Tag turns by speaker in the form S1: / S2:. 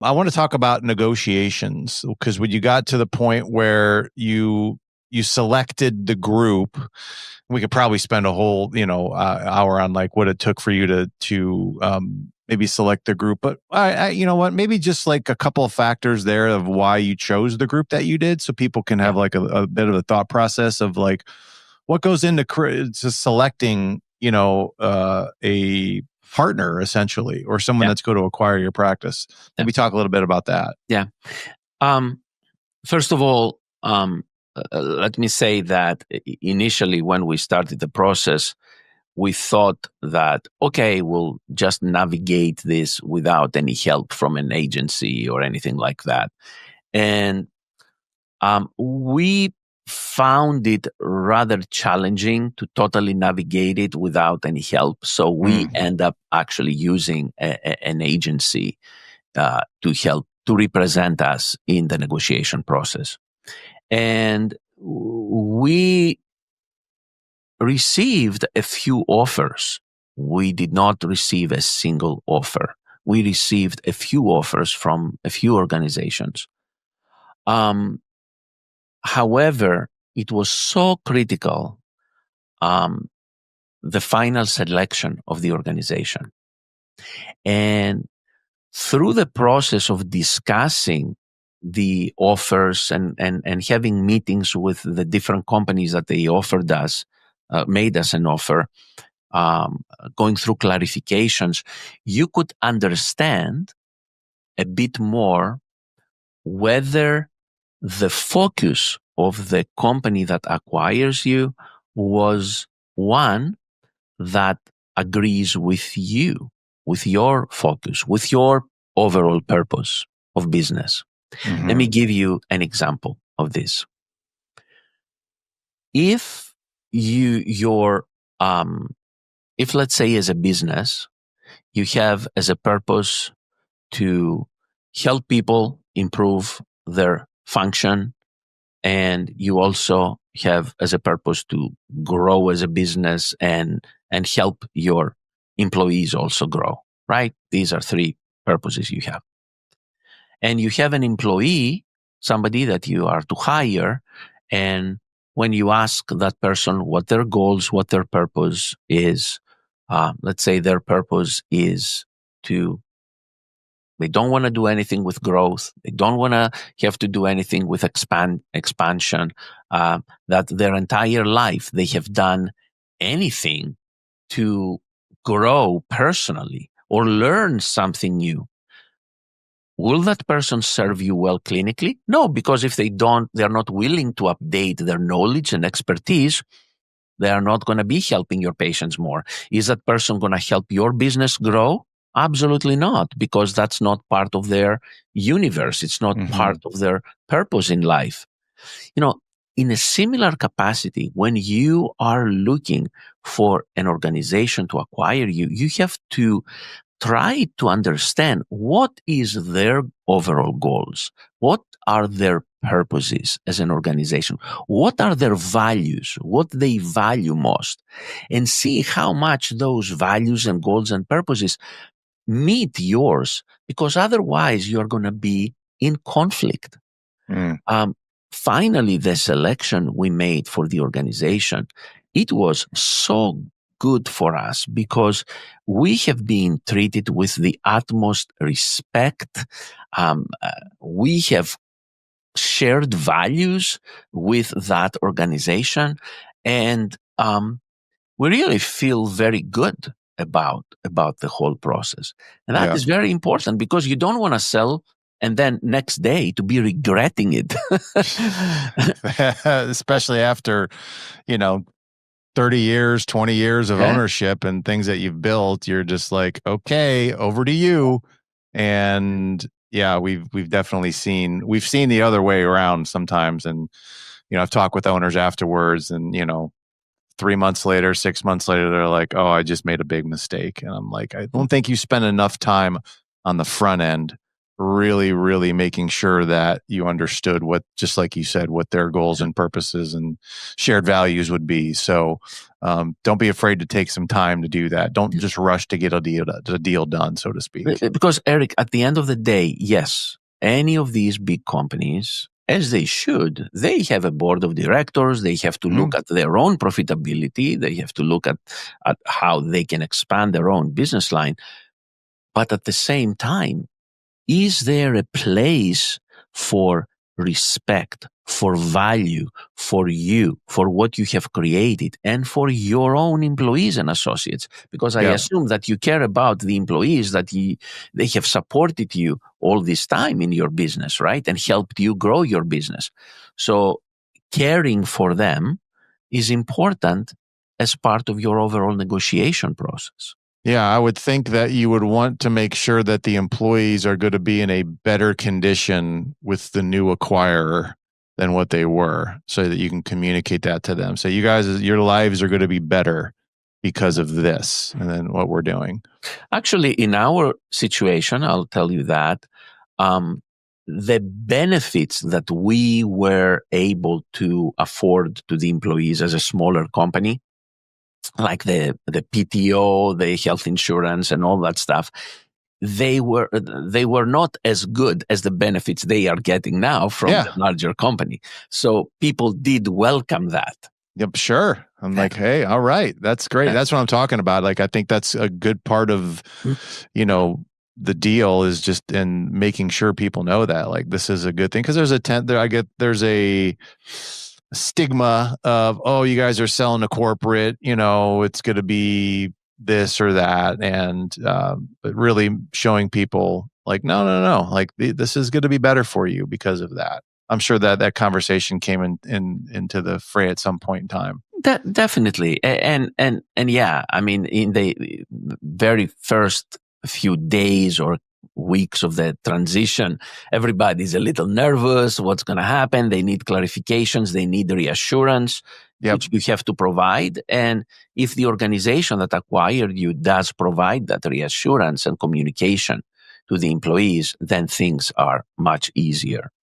S1: I want to talk about negotiations, because when you got to the point where you selected the group, we could probably spend a whole hour on like what it took for you to maybe select the group. But I you know what, maybe just like a couple of factors there of why you chose the group that you did, so people can have like a bit of a thought process of like what goes into to selecting a partner essentially, or someone
S2: Yeah.
S1: that's going to acquire your practice. Maybe talk a little bit about that.
S2: Yeah. First of all, let me say that initially when we started the process, we thought that, okay, we'll just navigate this without any help from an agency or anything like that. And we found it rather challenging to totally navigate it without any help. So we end up actually using an agency to help to represent us in the negotiation process. And we received a few offers. We did not receive a single offer. We received a few offers from a few organizations. However, it was so critical, the final selection of the organization. And through the process of discussing the offers and having meetings with the different companies that they offered us, made us an offer, going through clarifications, you could understand a bit more whether the focus of the company that acquires you was one that agrees with you, with your focus, with your overall purpose of business. Let me give you an example of this. If if let's say as a business, you have as a purpose to help people improve their function, and you also have as a purpose to grow as a business and help your employees also grow, right? These are three purposes you have. And you have an employee, somebody that you are to hire, and when you ask that person what their goals, what their purpose is, let's say their purpose is they don't want to do anything with growth. They don't want to have to do anything with expansion. That their entire life they have done anything to grow personally or learn something new. Will that person serve you well clinically? No, because if they're not willing to update their knowledge and expertise, they are not going to be helping your patients more. Is that person going to help your business grow? Absolutely not, because that's not part of their universe. It's not part of their purpose in life. In a similar capacity, when you are looking for an organization to acquire you, you have to try to understand what is their overall goals, what are their purposes as an organization, what are their values, what they value most, and see how much those values and goals and purposes meet yours, because otherwise you're going to be in conflict. Finally, the selection we made for the organization, it was so good for us because we have been treated with the utmost respect. We have shared values with that organization, and we really feel very good about the whole process. And that is very important, because you don't want to sell and then next day to be regretting it.
S1: Especially after 30 years, 20 years of ownership and things that you've built. You're just like, okay, over to you. And we've definitely seen the other way around sometimes. And I've talked with owners afterwards, and 3 months later, 6 months later, they're like, oh, I just made a big mistake. And I'm like, I don't think you spent enough time on the front end really, really making sure that you understood what, just like you said, what their goals and purposes and shared values would be. So don't be afraid to take some time to do that. Don't just rush to get a deal done, so to speak.
S2: Because, Eric, at the end of the day, yes, any of these big companies, as they should, they have a board of directors. They have to look at their own profitability. They have to look at how they can expand their own business line. But at the same time, is there a place for respect, for value, for you, for what you have created, and for your own employees and associates? Because I
S1: Yeah.
S2: assume that you care about the employees, that they have supported you all this time in your business, right? And helped you grow your business. So caring for them is important as part of your overall negotiation process.
S1: Yeah, I would think that you would want to make sure that the employees are going to be in a better condition with the new acquirer than what they were, so that you can communicate that to them. So you guys, your lives are going to be better because of this and then what we're doing.
S2: Actually, in our situation, I'll tell you that the benefits that we were able to afford to the employees as a smaller company, like the PTO, the health insurance, and all that stuff, they were not as good as the benefits they are getting now from the larger company. So people did welcome that.
S1: Yep, sure. I'm like, hey, all right, that's great. That's what I'm talking about. Like, I think that's a good part of, the deal is just in making sure people know that, like, this is a good thing. Because there's a stigma of, oh, you guys are selling to corporate, it's going to be this or that, and but really showing people like, no, like this is going to be better for you because of that. I'm sure that conversation came into the fray at some point in time.
S2: Definitely, and yeah, I mean, in the very first few days or weeks of the transition, everybody's a little nervous. What's going to happen? They need clarifications. They need reassurance, which you have to provide. And if the organization that acquired you does provide that reassurance and communication to the employees, then things are much easier.